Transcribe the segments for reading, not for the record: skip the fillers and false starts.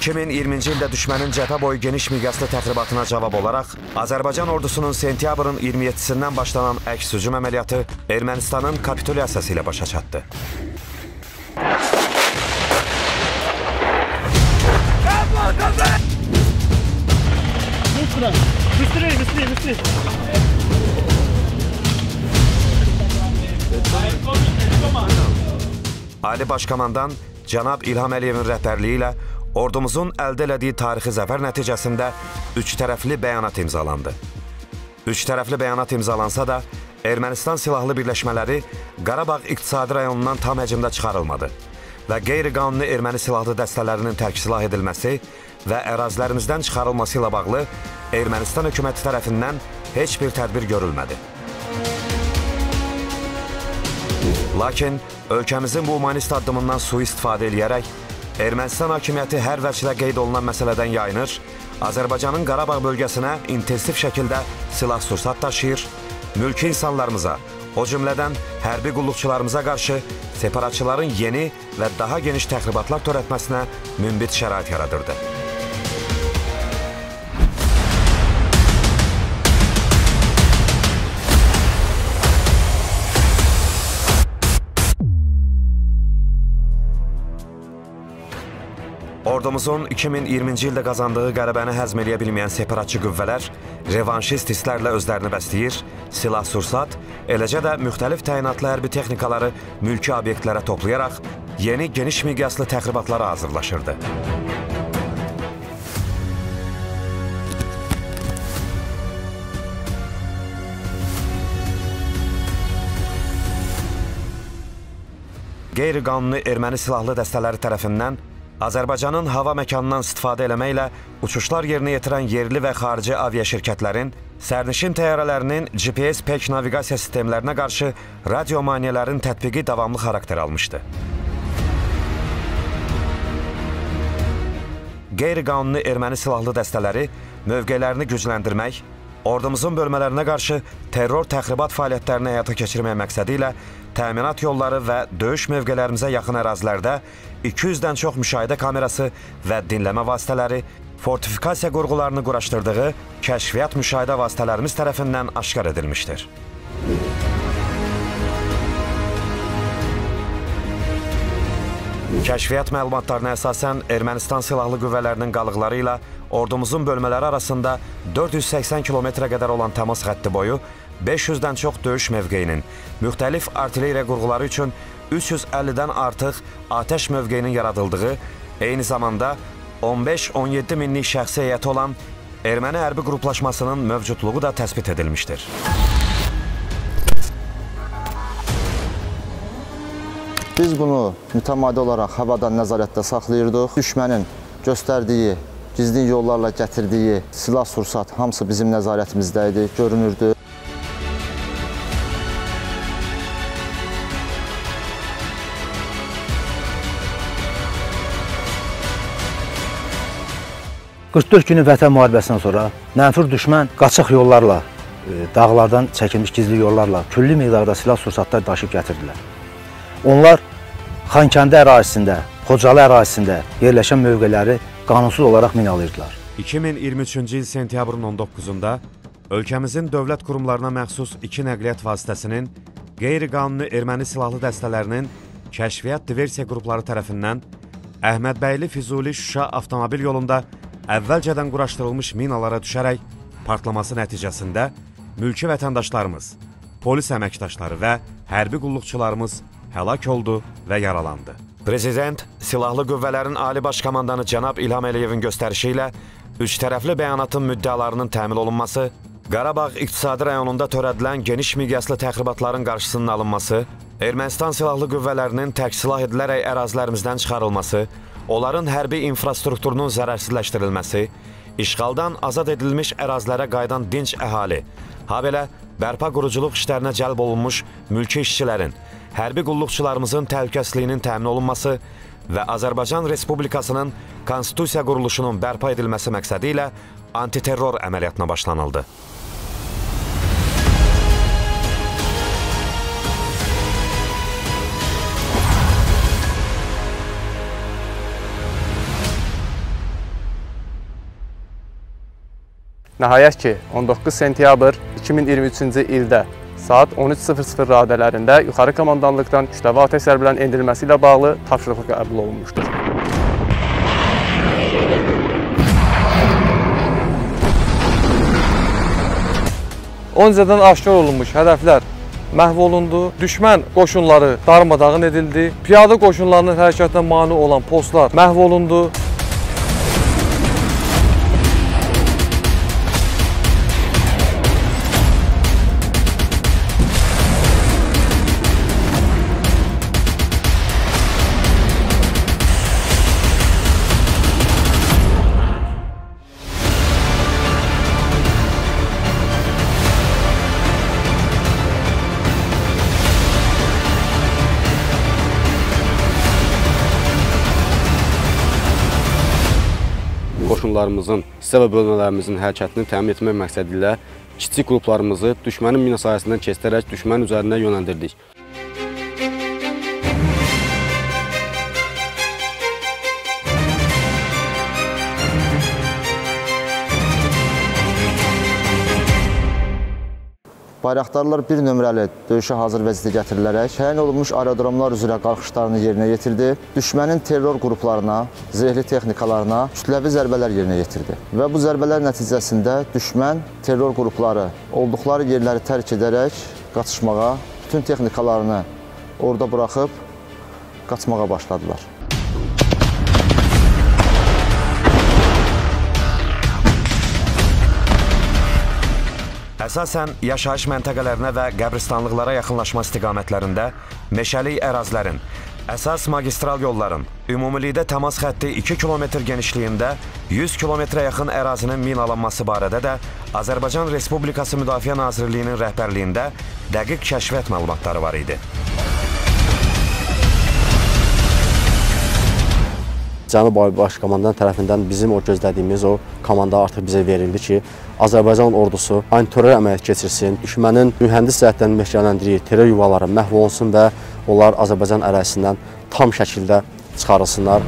2020-ci ildə düşmənin cəbhə boyu geniş miqyaslı təxribatına cavab olaraq, Azərbaycan ordusunun sentyabrın 27-sindən başlanan əks hücum əməliyyatı Ermənistanın kapitulyasiyası ilə başa çatdı. Ali Başkomandan Cənab İlham Əliyevin rəhbərliyi ilə ordumuzun əldə elədiyi tarixi zəfər nəticəsində üç tərəfli bəyanat imzalandı. Üç tərəfli bəyanat imzalansa da, Ermənistan silahlı birləşmələri Qarabağ iqtisadi rayonundan tam həcmdə çıxarılmadı və qeyri-qanuni erməni silahlı dəstələrinin tərk silah edilməsi və ərazilərimizdən çıxarılması ilə bağlı Ermənistan hökuməti tərəfindən heç bir tədbir görülmədi. Lakin ölkəmizin bu humanist addımından sui-istifadə edərək, Ermənistan hakimiyyəti hər vəchlə qeyd olunan məsələdən yayınır, Azərbaycanın Qarabağ bölgəsinə intensiv şəkildə silah-sursat daşıyır, mülki insanlarımıza, o cümlədən hərbi qulluqçularımıza qarşı separatçıların yeni və daha geniş təxribatlar törətməsinə münbit şərait yaradırdı. Ordumuzun 2020-ci ildə qazandığı qələbəni həzm eləyə bilməyən separatçı qüvvələr revanşist hisslərlə özlərini bəsləyir, silah-sursat, eləcə də müxtəlif təyinatlı hərbi texnikaları mülki obyektlərə toplayaraq yeni geniş miqyaslı təxribatlara hazırlaşırdı. Qeyri-qanuni erməni silahlı dəstələri tərəfindən Azərbaycanın hava məkanından istifadə eləməklə uçuşlar yerinə yetirən yerli və xarici aviaşirkətlərin, sərnişin təyyarələrinin GPS PEC naviqasiya sistemlərinə qarşı radio maneələrin tətbiqi davamlı xarakter almışdı. Qeyri-qanuni erməni silahlı dəstələri mövqelərini gücləndirmək, ordumuzun bölmələrinə qarşı terror təxribat fəaliyyətlərini həyata keçirmək məqsədi ilə təminat yolları və döyüş mövqələrimizə yaxın ərazilərdə 200-dən çox müşahidə kamerası və dinləmə vasitələri, fortifikasiya qurğularını quraşdırdığı kəşfiyyat müşahidə vasitələrimiz tərəfindən aşkar edilmişdir. Kəşfiyyat məlumatlarına əsasən Ermənistan silahlı qüvvələrinin qalıqları ilə ordumuzun bölmələri arasında 480 kilometrə qədər olan təmas xətti boyu 500-dən çox döyüş mövqeyinin, müxtəlif artilleriya qurğuları üçün 350-dən artıq atəş mövqeyinin yaradıldığı, eyni zamanda 15-17 minlik şəxsi heyəti olan erməni hərbi qruplaşmasının mövcudluğu da təsbit edilmişdir. Biz bunu mütəmadi olaraq havadan nəzarətdə saxlayırdıq. Düşmənin göstərdiyi, gizli yollarla gətirdiyi silah-sursat hamısı bizim nəzarətimizdə idi, görünürdü. ...44 günü Vətən müharibəsindən sonra mənfur düşmən qaçıq yollarla, dağlardan çəkilmiş gizli yollarla külli miqdarda silah-sursatlar daşıb gətirdilər. Onlar Xankəndi ərazisində, Xocalı ərazisində yerləşən mövqeləri qanunsuz olaraq minalayırdılar. 2023-cü il sentyabrın 19-da ölkəmizin dövlət qurumlarına məxsus iki nəqliyyat vasitəsinin qeyri-qanuni erməni silahlı dəstələrinin kəşfiyyat diversiya qrupları tərəfindən Əhmədbəyli Füzuli Şuşa avtomobil yolunda əvvəlcədən quraşdırılmış minalara düşərək partlaması nəticəsində mülki vətəndaşlarımız, polis əməkdaşları və hərbi qulluqçularımız həlak oldu və yaralandı. Prezident, Silahlı Qüvvələrin Ali Başkomandanı Cənab İlham Əliyevin göstərişi ilə üç tərəfli bəyanatın müddəalarının təmin olunması, Qarabağ iqtisadi rayonunda törədilən geniş miqyaslı təxribatların qarşısının alınması, Ermənistan Silahlı Qüvvələrinin tərk silah edilərək ərazilərimizdən çıxarılması, onların hərbi infrastrukturunun zərərsizləşdirilməsi, işğaldan azad edilmiş ərazilərə qayıdan dinc əhali, habelə bərpa quruculuq işlərinə cəlb olunmuş mülki işçilərin, hərbi qulluqçularımızın təhlükəsizliyinin təmin olunması və Azərbaycan Respublikasının konstitusiya quruluşunun bərpa edilməsi məqsədi ilə antiterror əməliyyatına başlanıldı. Nəhayət ki, 19 sentyabr 2023-cü ildə saat 13:00 radələrində yuxarı komandanlıqdan kütləvi atəş zərbələrinin endirilməsi ilə bağlı tapşırıq qəbul olunmuşdur. Öncədən aşkar olunmuş hədəflər məhv olundu, düşmən qoşunları darmadağın edildi, piyada qoşunlarının hərəkətinə mane olan postlar məhv olundu. Qoşunlarımızın, hissə və bölmələrimizin hərəkətini təmin etmək məqsədi ilə kiçik qruplarımızı düşmənin mina sahəsindən keçirərək düşmən üzərinə yönəldirdik. Bayraqdarlar bir nömrəli döyüşə hazır vəziyyətə gətirilərək təyin olunmuş aerodromlar üzrə qalxışlarını yerinə yetirdi. Düşmənin terror qruplarına, zirehli texnikalarına kütləvi zərbələr yerinə yetirdi. Və bu zərbələr nəticəsində düşmən terror qrupları olduqları yerləri tərk edərək qaçışmağa, bütün texnikalarını orada buraxıb qaçmağa başladılar. Əsasən, yaşayış məntəqələrinə və qəbristanlıqlara yaxınlaşma istiqamətlərində meşəlik ərazilərin, əsas magistral yolların, ümumilikdə təmas xətti 2 kilometr genişliyində 100 kilometrə yaxın ərazinin minalanması barədə də Azərbaycan Respublikası Müdafiə Nazirliyinin rəhbərliyində dəqiq kəşfiyyat məlumatları var idi. Cənub Ali Baş Komandan tərəfindən bizim o gözlədiyimiz o komanda artıq bizə verildi ki, Azərbaycan ordusu antiterror əməliyyat keçirsin, düşmənin mühəndis cəhətdən məhkəmələndirdiyi terror yuvaları məhv olunsun və onlar Azərbaycan ərazisindən tam şəkildə çıxarılsınlar.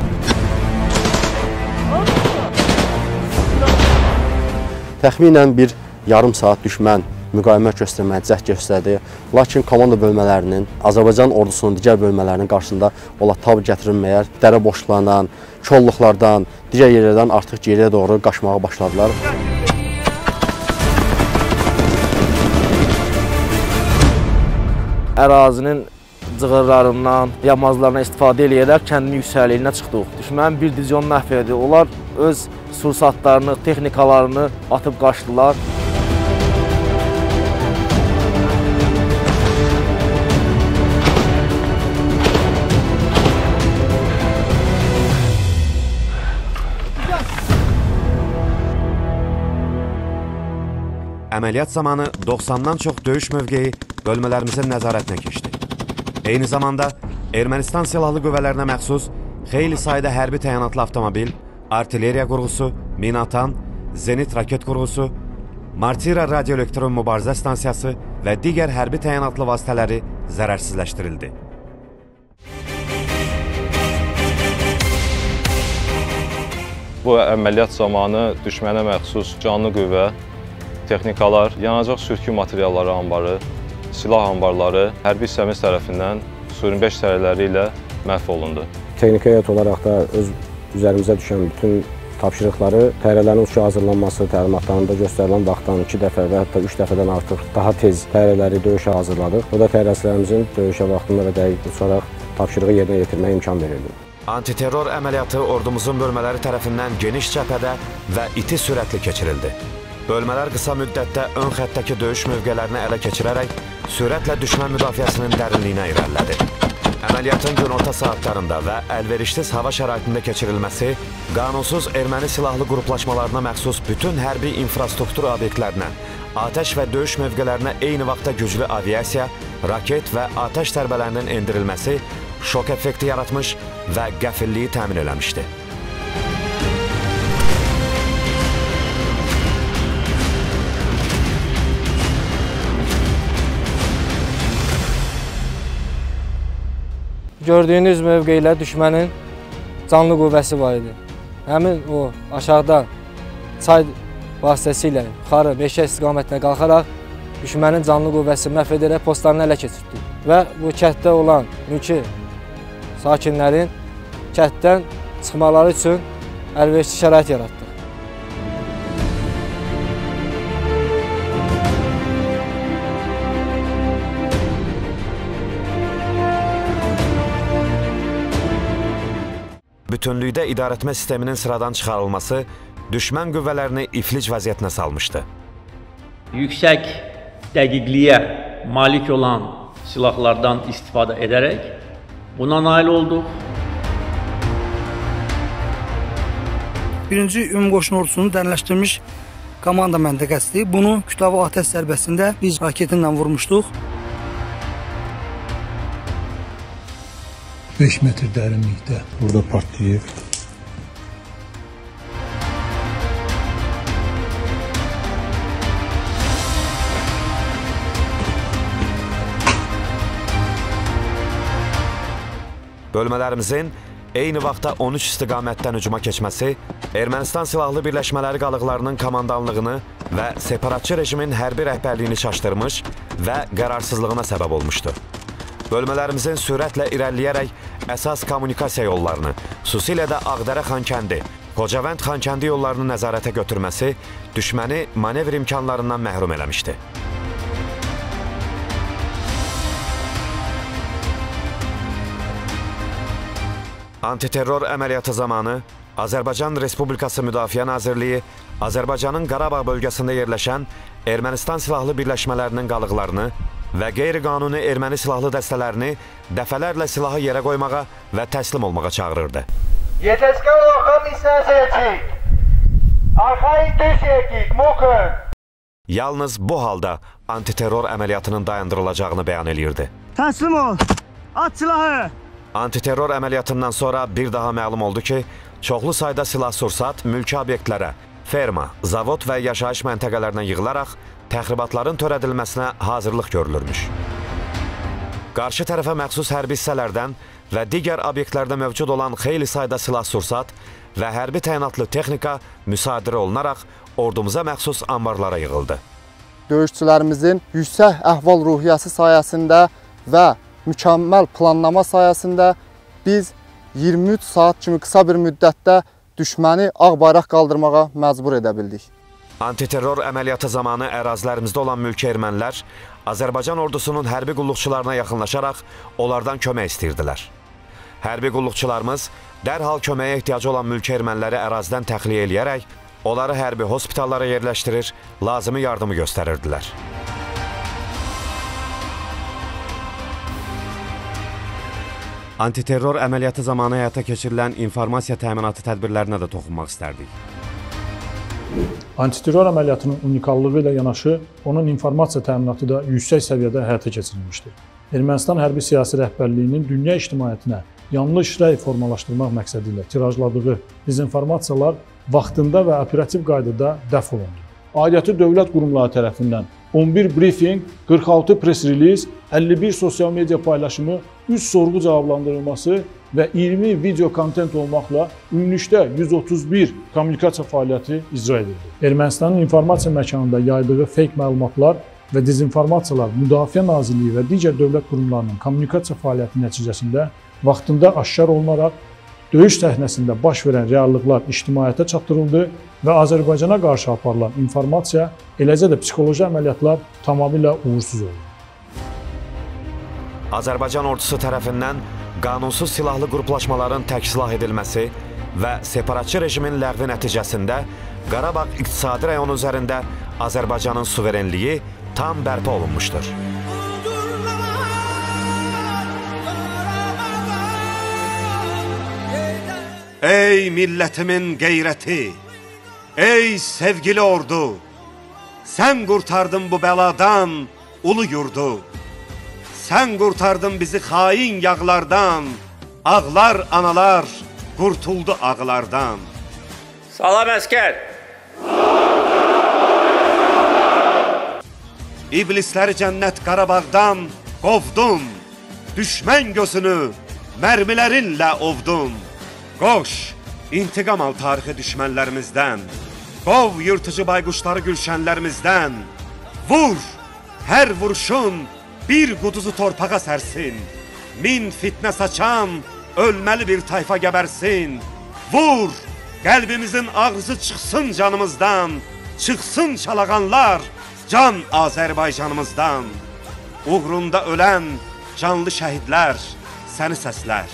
Təxminən bir yarım saat düşmən müqavimət göstərməyə cəhd göstərdi. Lakin komanda bölmələrinin, Azərbaycan ordusunun digər bölmələrinin qarşısında ola tab gətirilməyər, dərə boşluqlarından, kolluqlardan, digər yerlərdən artıq geriyə doğru qaçmağa başladılar. Ərazinin cığırlarından, yamazlarından istifadə edərək kəndin yüksəkliyinə çıxdıq. Düşmənin bir divizyon məhv edildi. Onlar öz sursatlarını, texnikalarını atıb qaçdılar. Əməliyyat zamanı 90-dan çox döyüş mövqeyi bölmələrimizin nəzarətinə keçdi. Eyni zamanda Ermənistan silahlı qüvvələrinə məxsus xeyli sayda hərbi təyanatlı avtomobil, artilleriya qurğusu, minaatan, zenit raket qurğusu, Martira radioelektron mübarizə stansiyası və digər hərbi təyanatlı vasitələri zərərsizləşdirildi. Bu əməliyyat zamanı düşmənə məxsus canlı qüvvə, texnikalar, yanacaq sürtkü materialları anbarı, silah anbarları hərbi hissəmiz tərəfindən Su 25 təyyarələri ilə məhv olundu. Texniki heyət olaraq da öz üzərimizə düşən bütün tapşırıqları, təyyarələrin uçuşa hazırlanması təlimatlarında göstərilən vaxtdan 2 dəfə və hətta 3 dəfədən artıq daha tez təyyarələri döyüşə hazırladıq. Bu da təyyarələrimizin döyüşə vaxtında və dəqiq uçaraq tapşırığı yerinə yetirməyə imkan verildi. Antiterror əməliyyatı ordumuzun bölmələri tərəfindən geniş cəbhədə və iti sürətli keçirildi. Bölmələr qısa müddətdə ön xəttəki döyüş mövqələrini ələ keçirərək sürətlə düşmən müdafiəsinin dərinliyinə irəlilədi. Əməliyyatın günorta saatlarında və əlverişsiz hava şəraitində keçirilməsi qanunsuz erməni silahlı qruplaşmalarına məxsus bütün hərbi infrastruktur obyektlərinə, atəş və döyüş mövqələrinə eyni vaxtda güclü aviasiya, raket və atəş zərbələrinin endirilməsi şok effekti yaratmış və qəfilliyi təmin eləmişdi. Gördüyünüz mövqeyə düşmənin canlı qüvvəsi var idi. Həmin o aşağıda çay vasitəsilə yuxarı meşə istiqamətinə qalxaraq düşmənin canlı qüvvəsini məhv edərək postlarını ələ keçirtdik və bu kənddə olan mülki sakinlərin kənddən çıxmaları üçün əlverişli şərait yaratdıq. Bütünlükdə idarəetmə sisteminin sıradan çıxarılması düşmən qüvvələrini iflic vəziyyətinə salmışdı. Yüksək dəqiqliyə malik olan silahlardan istifadə edərək buna nail olduq. Birinci Ümumi Qoşun Ordusunun dərnləşdirilmiş komanda məntəqəsidir. Bunu kütləvi atəş zərbəsində biz raketinlə vurmuşduq. 5 metr dərinlikdə burada partlayıb. Bölmələrimizin eyni vaxtda 13 istiqamətdən hücuma keçməsi Ermənistan silahlı birləşmələri qalıqlarının komandanlığını və separatçı rejimin hərbi rəhbərliyini çaşdırmış və qərarsızlığına səbəb olmuşdu. Bölmələrimizin sürətlə irəliləyərək əsas kommunikasiya yollarını, xüsusilə də Ağdərə-Xankəndi, Xocavənd-Xankəndi yollarını nəzarətə götürməsi düşməni manevr imkanlarından məhrum eləmişdi. Antiterror əməliyyatı zamanı Azərbaycan Respublikası Müdafiə Nazirliyi Azərbaycanın Qarabağ bölgəsində yerləşən Ermənistan silahlı birləşmələrinin qalıqlarını və qeyri-qanuni erməni silahlı dəstələrini dəfələrlə silahı yerə qoymağa və təslim olmağa çağırırdı. Yetəskən orxan istənsəyəcək, arxayın düşəyəcək, mokın. Yalnız bu halda antiterror əməliyyatının dayandırılacağını bəyan eləyirdi. Təslim ol, at silahı. Antiterror əməliyyatından sonra bir daha məlum oldu ki, çoxlu sayda silah-sursat mülki obyektlərə, ferma, zavod və yaşayış məntəqələrinə yığılaraq təxribatların törədilməsinə hazırlıq görülürmüş. Qarşı tərəfə məxsus hərbi hissələrdən və digər obyektlərdə mövcud olan xeyli sayda silah-sursat və hərbi təyinatlı texnika müsadirə olunaraq ordumuza məxsus anbarlara yığıldı. Döyüşçülərimizin yüksək əhval-ruhiyyəsi sayəsində və mükəmməl planlama sayəsində biz 23 saat kimi qısa bir müddətdə düşməni ağ bayraq qaldırmağa məcbur edə bildik. Antiterror əməliyyatı zamanı ərazilərimizdə olan mülki ermənilər Azərbaycan ordusunun hərbi qulluqçularına yaxınlaşaraq onlardan kömək istəyirdilər. Hərbi qulluqçularımız dərhal köməyə ehtiyacı olan mülki erməniləri ərazidən təxliyə eləyərək onları hərbi hospitallara yerləşdirir, lazımi yardımı göstərirdilər. Antiterror əməliyyatı zamanı həyata keçirilən informasiya təminatı tədbirlərinə də toxunmaq istərdik. Antiterror əməliyyatının unikallığı ilə yanaşı, onun informasiya təminatı da yüksək səviyyədə həyata keçirilmişdir. Ermənistan hərbi siyasi rəhbərliyinin dünya ictimaiyyətinə yanlış rəy formalaşdırmaq məqsədi ilə tirajladığı dezinformasiyalar vaxtında və operativ qaydada dəf olundu. Aidiyyatı dövlət qurumları tərəfindən 11 briefing, 46 press-release, 51 sosial media paylaşımı, 3 sorğu cavablandırılması və 20 video kontent olmaqla ümumilikdə 131 kommunikasiya fəaliyyəti icra edildi. Ermənistanın informasiya məkanında yaydığı fake məlumatlar və dezinformasiyalar Müdafiə Nazirliyi və digər dövlət qurumlarının kommunikasiya fəaliyyəti nəticəsində vaxtında aşkar olunaraq döyüş səhnəsində baş verən reallıqlar ictimaiyyətə çatdırıldı və Azərbaycana qarşı aparılan informasiya, eləcə də psixoloji əməliyyatlar tamamilə uğursuz oldu. Azərbaycan ordusu tərəfindən qanunsuz silahlı qruplaşmaların təksilah edilməsi və separatçı rejimin ləğvi nəticəsində Qarabağ iqtisadi rayonu üzərində Azərbaycanın suverenliyi tam bərpa olunmuşdur. Ey millətimin qeyrəti, ey sevgili ordu, sən qurtardın bu bəladan ulu yurdu. Sən qurtardın bizi xain yağlardan, ağlar analar qurtuldu ağlardan. Salam əskər! İblisləri cənnət Qarabağdan qovdun, düşmən gözünü mərmilərinlə ovdun. Qoş, intiqam al tarixi düşmənlərimizdən, Qov yırtıcı bayquşları gülşənlərimizdən. Vur, hər vuruşun bir quduzu torpağa sərsin. Min fitnə saçan, ölməli bir tayfa gəbərsin. Vur, qəlbimizin ağrısı çıxsın canımızdan. Çıxsın çalağanlar, can Azərbaycanımızdan. Uğrunda ölən canlı şəhidlər səni səslər.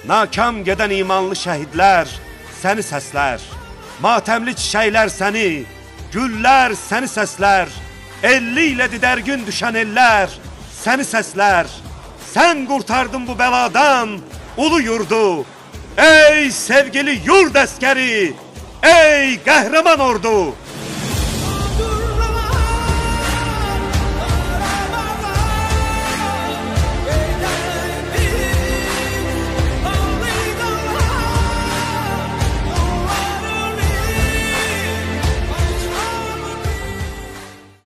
Nakam gedən imanlı şəhidlər səni səslər. Matəmli çiçəklər səni, güllər səni səslər. Elli ilə didərgün düşən ellər səni səslər. Sən qurtardın bu bəladan ulu yurdu. Ey sevgili yurd əskəri, ey qəhrəman ordu.